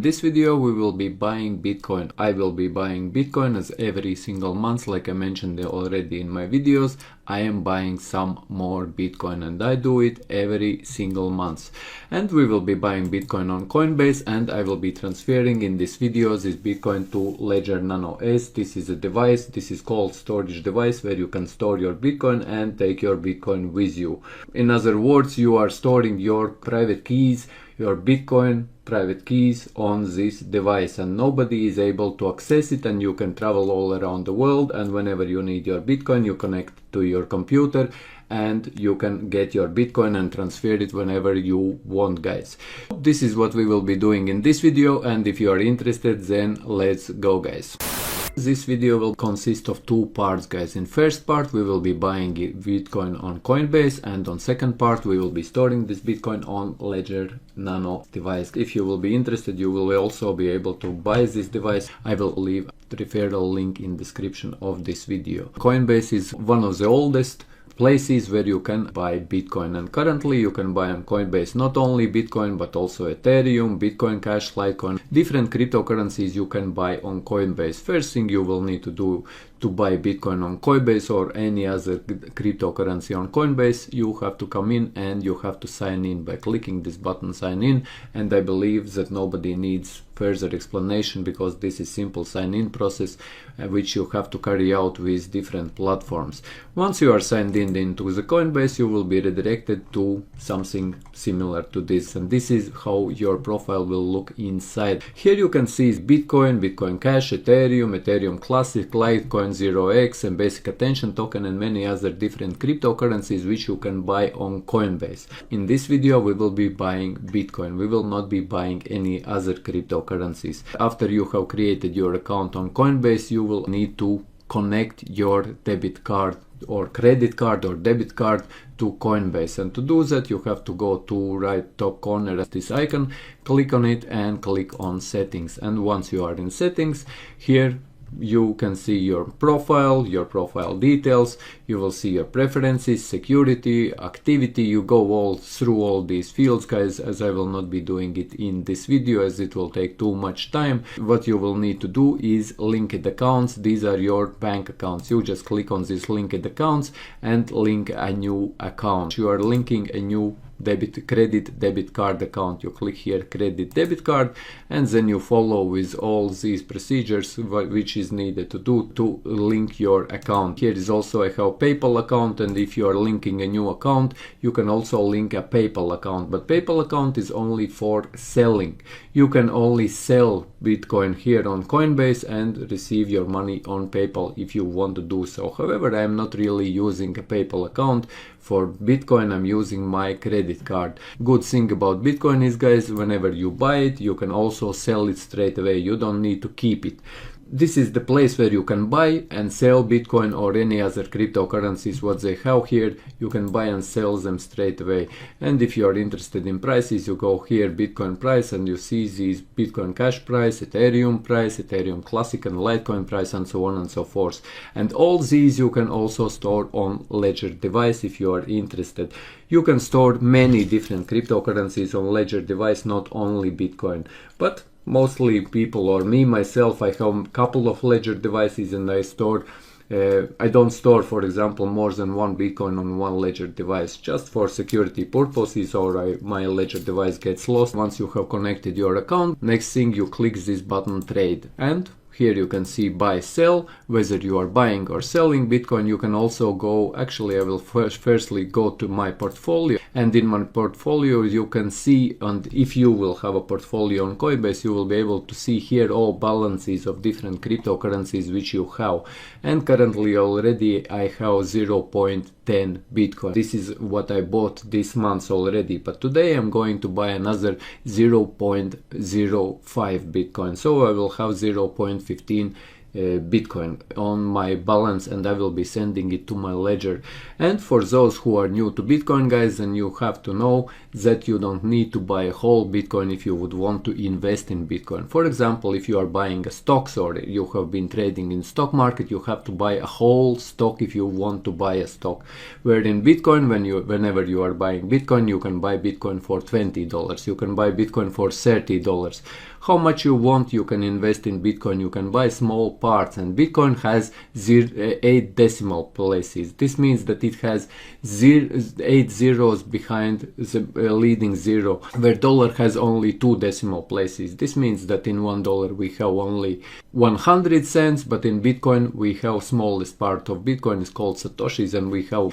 this video we will be buying Bitcoin. I will be buying Bitcoin as every single month, like I mentioned already in my videos. I am buying some more Bitcoin and I do it every single month. And we will be buying Bitcoin on Coinbase, and I will be transferring in this video this Bitcoin to Ledger Nano S. This is a device, this is called storage device, where you can store your Bitcoin and take your Bitcoin with you. In other words, you are storing your private keys, your Bitcoin private keys on this device, and nobody is able to access it, and you can travel all around the world, and whenever you need your Bitcoin you connect to your computer and you can get your Bitcoin and transfer it whenever you want, guys. This is what we will be doing in this video, and if you are interested, then let's go, guys. This video will consist of two parts, guys. In first part we will be buying Bitcoin on Coinbase, and on second part we will be storing this Bitcoin on Ledger Nano device. If you will be interested, you will also be able to buy this device. I will leave the referral link in description of this video. Coinbase is one of the oldest places where you can buy Bitcoin, and currently you can buy on Coinbase not only Bitcoin but also Ethereum, Bitcoin Cash, Litecoin, different cryptocurrencies you can buy on Coinbase. First thing you will need to do to buy Bitcoin on Coinbase or any other cryptocurrency on Coinbase, you have to come in and you have to sign in by clicking this button, sign in, and I believe that nobody needs further explanation because this is simple sign in process which you have to carry out with different platforms. Once you are signed in into the Coinbase, you will be redirected to something similar to this, and this is how your profile will look inside. Here you can see Bitcoin, Bitcoin Cash, Ethereum, Ethereum Classic, Litecoin 0x, and Basic Attention Token, and many other different cryptocurrencies which you can buy on Coinbase. In this video we will be buying Bitcoin. We will not be buying any other cryptocurrencies. After you have created your account on Coinbase, you will need to connect your debit card or credit card or debit card to Coinbase, and to do that you have to go to right top corner of this icon, click on it and click on settings. And once you are in settings, here you can see your profile details, you will see your preferences, security, activity. You go all through all these fields, guys, as I will not be doing it in this video as it will take too much time. What you will need to do is linked accounts. These are your bank accounts. You just click on these linked accounts and link a new account. You are linking a new credit debit card account. You click here credit debit card, and then you follow with all these procedures which is needed to do to link your account. Here is also I have PayPal account, and if you are linking a new account you can also link a PayPal account, but PayPal account is only for selling. You can only sell Bitcoin here on Coinbase and receive your money on PayPal if you want to do so. However, I am not really using a PayPal account for Bitcoin. I'm using my credit card. Good thing about Bitcoin is, guys, whenever you buy it you can also sell it straight away. You don't need to keep it. This is the place where you can buy and sell Bitcoin or any other cryptocurrencies what they have here. You can buy and sell them straight away. And if you are interested in prices, you go here Bitcoin price, and you see these Bitcoin Cash price, Ethereum price, Ethereum Classic and Litecoin price, and so on and so forth. And all these you can also store on Ledger device if you are interested. You can store many different cryptocurrencies on Ledger device, not only Bitcoin, but mostly people or me myself, I have a couple of Ledger devices, and I don't store, for example, more than one Bitcoin on one Ledger device, just for security purposes, or my Ledger device gets lost. Once you have connected your account, next thing you click this button trade, and here you can see buy sell, whether you are buying or selling Bitcoin. You can also go, actually I will firstly go to my portfolio, and in my portfolio you can see, and if you will have a portfolio on Coinbase you will be able to see here all balances of different cryptocurrencies which you have, and currently already I have 0.10 Bitcoin. This is what I bought this month already, but today I'm going to buy another 0.05 Bitcoin, so I will have 0.15 Bitcoin on my balance, and I will be sending it to my ledger. And for those who are new to Bitcoin, guys, then you have to know that you don't need to buy a whole Bitcoin if you would want to invest in Bitcoin. For example, if you are buying a stocks or you have been trading in stock market, you have to buy a whole stock if you want to buy a stock. Where in Bitcoin, whenever you are buying Bitcoin, you can buy Bitcoin for $20, you can buy Bitcoin for $30. How much you want, you can invest in Bitcoin, you can buy small parts, and Bitcoin has 8 decimal places. This means that it has 8 zeros behind the leading zero, where dollar has only 2 decimal places. This means that in $1 we have only 100 cents, but in Bitcoin we have smallest part of Bitcoin is called Satoshis, and we have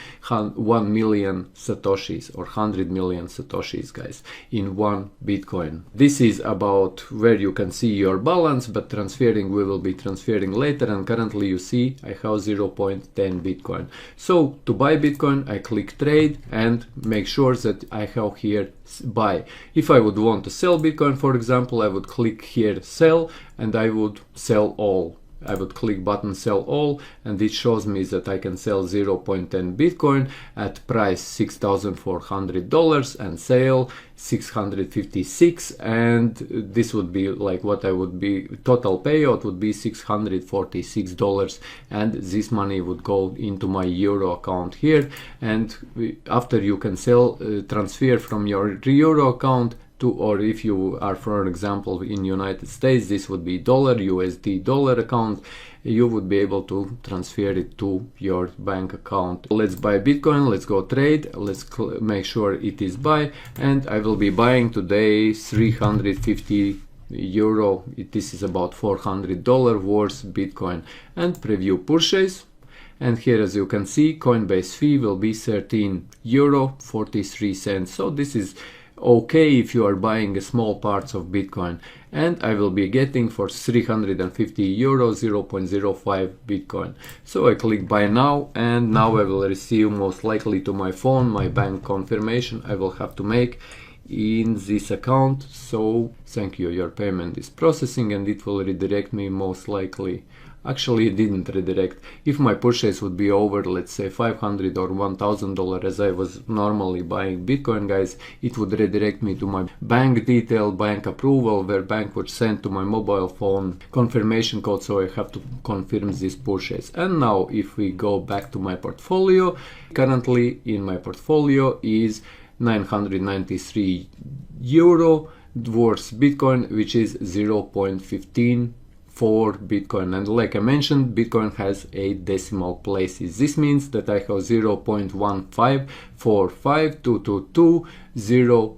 1 million Satoshis or 100 million Satoshis, guys, in one Bitcoin. This is about where you can see your balance, but transferring, we will be transferring later, and currently you see I have 0.10 Bitcoin. So to buy Bitcoin, I click trade and make sure that I have here buy. If I would want to sell Bitcoin, for example, I would click here sell, and I would sell all. I would click button sell all, and it shows me that I can sell 0.10 Bitcoin at price $6,400 and sale 656, and this would be like what I would be, total payout would be $646, and this money would go into my euro account here. And after you can sell, transfer from your euro account to, or if you are, for example, in United States, this would be USD dollar account, you would be able to transfer it to your bank account. Let's buy Bitcoin, let's go trade, let's make sure it is buy, and I will be buying today 350 euro. This is about $400 worth Bitcoin, and preview purchase. And here, as you can see, Coinbase fee will be 13 euro 43 cents. So this is okay if you are buying a small parts of Bitcoin, and I will be getting for 350 euro 0.05 Bitcoin. So I click buy now, and now I will receive most likely to my phone my bank confirmation I will have to make in this account. So thank you, your payment is processing, and it will redirect me most likely. Actually, it didn't redirect. If my purchase would be over, let's say $500 or $1,000 as I was normally buying Bitcoin, guys, it would redirect me to my bank detail, bank approval, where bank would send to my mobile phone confirmation code, so I have to confirm this purchase. And now if we go back to my portfolio, currently in my portfolio is 993 euro worth Bitcoin, which is 0.15 for Bitcoin. And like I mentioned, Bitcoin has 8 decimal places. This means that I have 0.1545222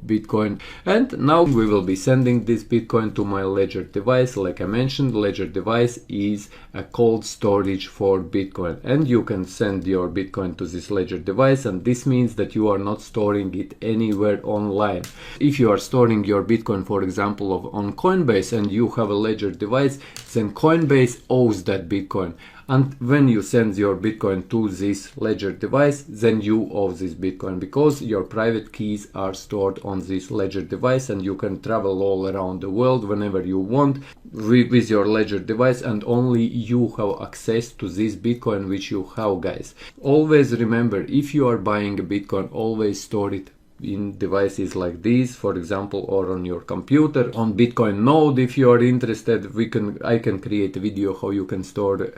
Bitcoin. And now we will be sending this Bitcoin to my ledger device. Like I mentioned, ledger device is a cold storage for Bitcoin, and you can send your Bitcoin to this ledger device, and this means that you are not storing it anywhere online. If you are storing your Bitcoin, for example, on Coinbase, and you have a ledger device, then Coinbase owes that Bitcoin. And when you send your Bitcoin to this ledger device, then you owe this Bitcoin, because your private keys are stored on this ledger device, and you can travel all around the world whenever you want with your ledger device, and only you have access to this Bitcoin which you have, guys. Always remember, if you are buying a Bitcoin, always store it in devices like these, for example, or on your computer. On Bitcoin node, if you are interested, I can create a video how you can store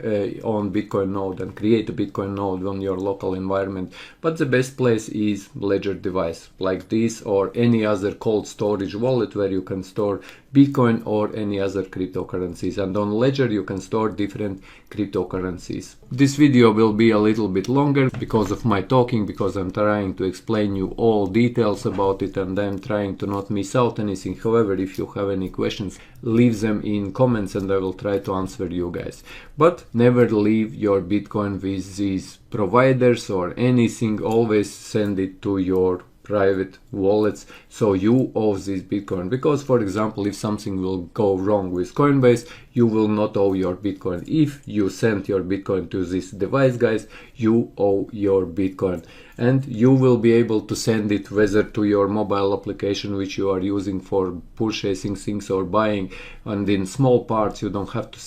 on Bitcoin node and create a Bitcoin node on your local environment. But the best place is ledger device like this, or any other cold storage wallet where you can store Bitcoin or any other cryptocurrencies. And on ledger you can store different cryptocurrencies. This video will be a little bit longer because of my talking, because I'm trying to explain you all details about it, and I'm trying to not miss out anything. However, if you have any questions, leave them in comments and I will try to answer you guys. But never leave your Bitcoin with these providers or anything. Always send it to your private wallets, so you owe this Bitcoin. Because, for example, if something will go wrong with Coinbase, you will not owe your Bitcoin. If you send your Bitcoin to this device, guys, you owe your Bitcoin. and you will be able to send it whether to your mobile application which you are using for purchasing things or buying, and in small parts. You don't have to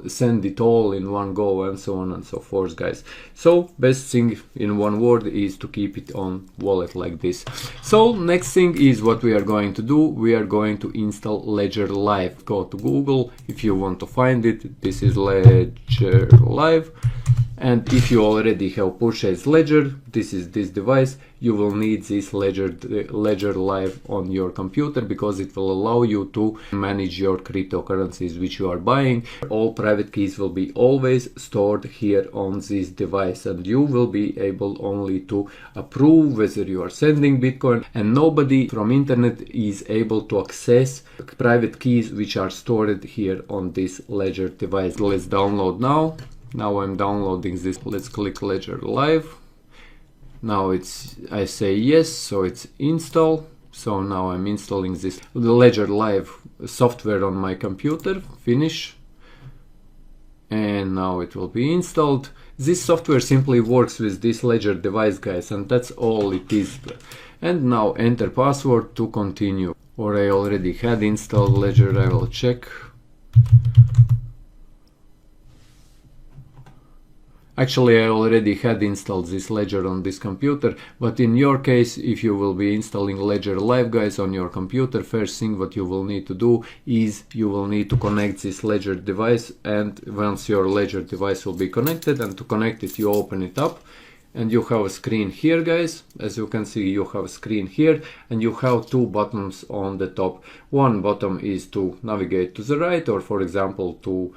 send it all in one go, and so on and so forth, guys. So best thing in one word is to keep it on wallet like this. So next thing is what we are going to do. We are going to install Ledger Live. Go to Google if you want to find it. This is Ledger Live. And if you already have purchased Ledger, this is this device, you will need this Ledger Live on your computer, because it will allow you to manage your cryptocurrencies which you are buying. All private keys will be always stored here on this device, and you will be able only to approve whether you are sending Bitcoin, and nobody from internet is able to access private keys which are stored here on this Ledger device. Let's download now. Now I'm downloading this. Let's click Ledger Live. Now I say yes, so it's install. So now I'm installing the Ledger Live software on my computer. Finish. And now it will be installed. This software simply works with this Ledger device, guys, and that's all it is. And now enter password to continue. Or I already had installed Ledger. I will check. Actually, I already had installed this Ledger on this computer, but in your case, if you will be installing Ledger Live, guys, on your computer, first thing what you will need to do is you will need to connect this Ledger device, and once your Ledger device will be connected, and to connect it, you open it up, and you have a screen here, guys. As you can see, you have a screen here, and you have two buttons on the top. One button is to navigate to the right, or for example to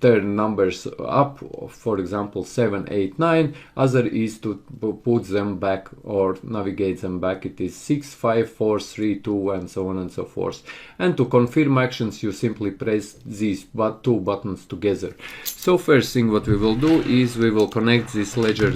turn numbers up, for example 7, 8, 9. Other is to put them back or navigate them back. It is 6, 5, 4, 3, 2, and so on and so forth. And to confirm actions, you simply press these two buttons together. So first thing what we will do is we will connect this Ledger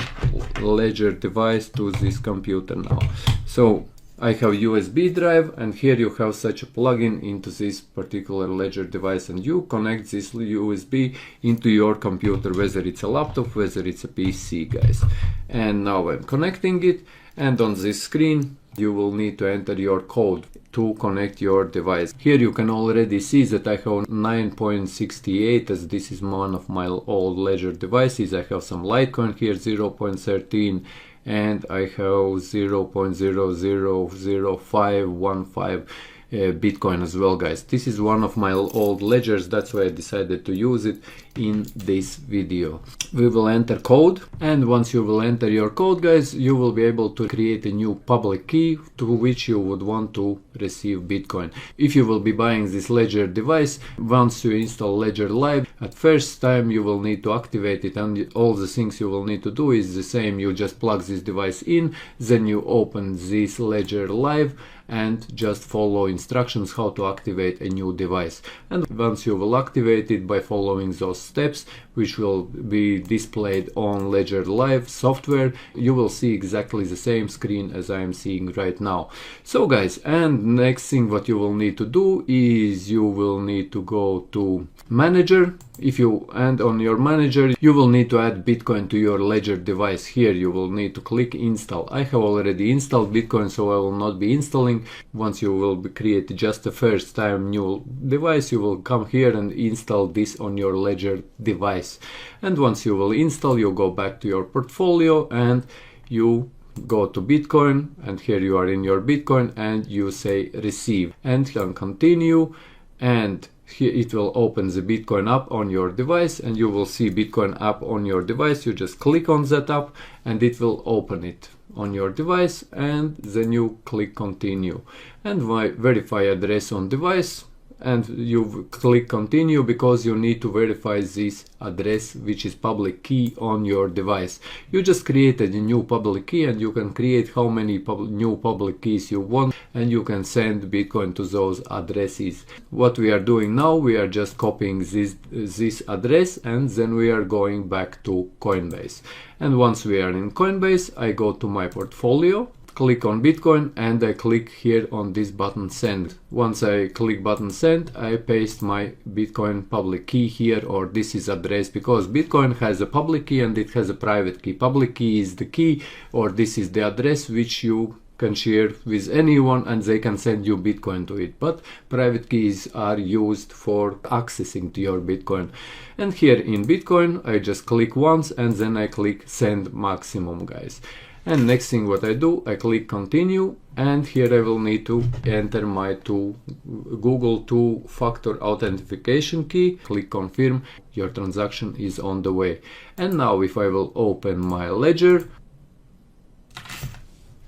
device to this computer now. So I have USB drive, and here you have such a plugin into this particular Ledger device, and you connect this USB into your computer, whether it's a laptop, whether it's a PC, guys. And now I'm connecting it, and on this screen you will need to enter your code to connect your device. Here you can already see that I have 9.68, as this is one of my old Ledger devices. I have some Litecoin here, 0.13, and I have 0.000515 Bitcoin as well, guys. This is one of my old ledgers, that's why I decided to use it in this video. We will enter code, and once you will enter your code, guys, you will be able to create a new public key to which you would want to receive Bitcoin. If you will be buying this Ledger device, once you install Ledger Live, at first time you will need to activate it, and all the things you will need to do is the same. You just plug this device in, then you open this Ledger Live and just follow instructions how to activate a new device. And once you will activate it by following those steps, which will be displayed on Ledger Live software, you will see exactly the same screen as I am seeing right now. So guys, and next thing what you will need to do is you will need to go to manager. And on your manager you will need to add Bitcoin to your Ledger device. Here you will need to click install. I have already installed Bitcoin, so I will not be installing. Once you will create just the first time new device, you will come here and install this on your Ledger device. And once you will install, you go back to your portfolio and you go to Bitcoin, and here you are in your Bitcoin, and you say receive and can continue, and here it will open the Bitcoin app on your device, and you will see Bitcoin app on your device. You just click on that app and it will open it on your device, and then you click continue and verify address on device, and you click continue because you need to verify this address, which is public key on your device. You just created a new public key, and you can create how many new public keys you want, and you can send Bitcoin to those addresses. What we are doing now, we are just copying this address, and then we are going back to Coinbase. And once we are in Coinbase, I go to my portfolio, click on Bitcoin and I click here on this button send. Once I click button send, I paste my Bitcoin public key here, or this is address, because Bitcoin has a public key and it has a private key. Public key is the key, or this is the address which you can share with anyone and they can send you Bitcoin to it, but private keys are used for accessing to your Bitcoin. And here in Bitcoin I just click once and then I click send maximum, guys. And next thing what I do, I click continue, and here I will need to enter my Google two-factor authentication key. Click confirm, your transaction is on the way. And now if I will open my ledger,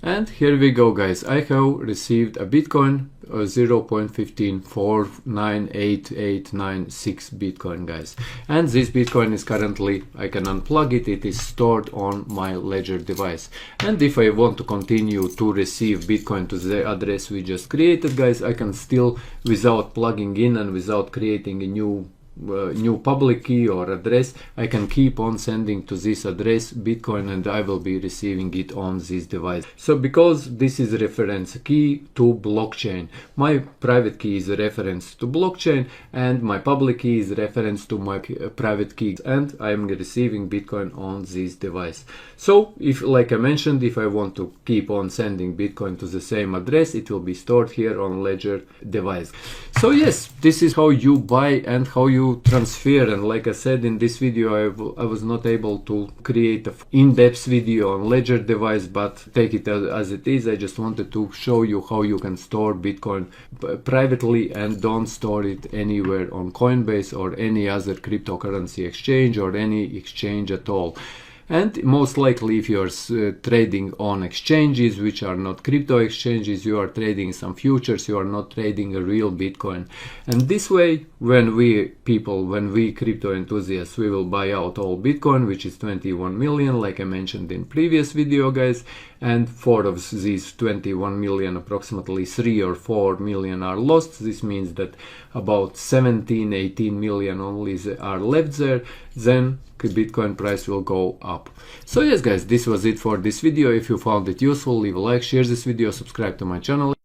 and here we go, guys. I have received a Bitcoin 0.1549886 Bitcoin, guys. And this Bitcoin is currently, I can unplug it, it is stored on my ledger device. And if I want to continue to receive Bitcoin to the address we just created, guys, I can still, without plugging in and without creating a new public key or address, I can keep on sending to this address Bitcoin and I will be receiving it on this device. So because this is a reference key to blockchain, my private key is a reference to blockchain and my public key is a reference to my private key, and I am receiving Bitcoin on this device. So if, like I mentioned, if I want to keep on sending Bitcoin to the same address, it will be stored here on ledger device. So yes, this is how you buy and how you transfer. And like I said in this video, I was not able to create an in-depth video on ledger device, but take it as it is. I just wanted to show you how you can store Bitcoin privately and don't store it anywhere on Coinbase or any other cryptocurrency exchange or any exchange at all. And most likely if you're trading on exchanges which are not crypto exchanges, you are trading some futures, you are not trading a real Bitcoin. And this way, when we crypto enthusiasts, we will buy out all Bitcoin, which is 21 million, like I mentioned in previous video, guys. And 4 of these 21 million, approximately 3 or 4 million are lost. This means that about 17-18 million only are left there. Then Bitcoin price will go up. So yes, guys, this was it for this video. If you found it useful, leave a like, share this video, subscribe to my channel.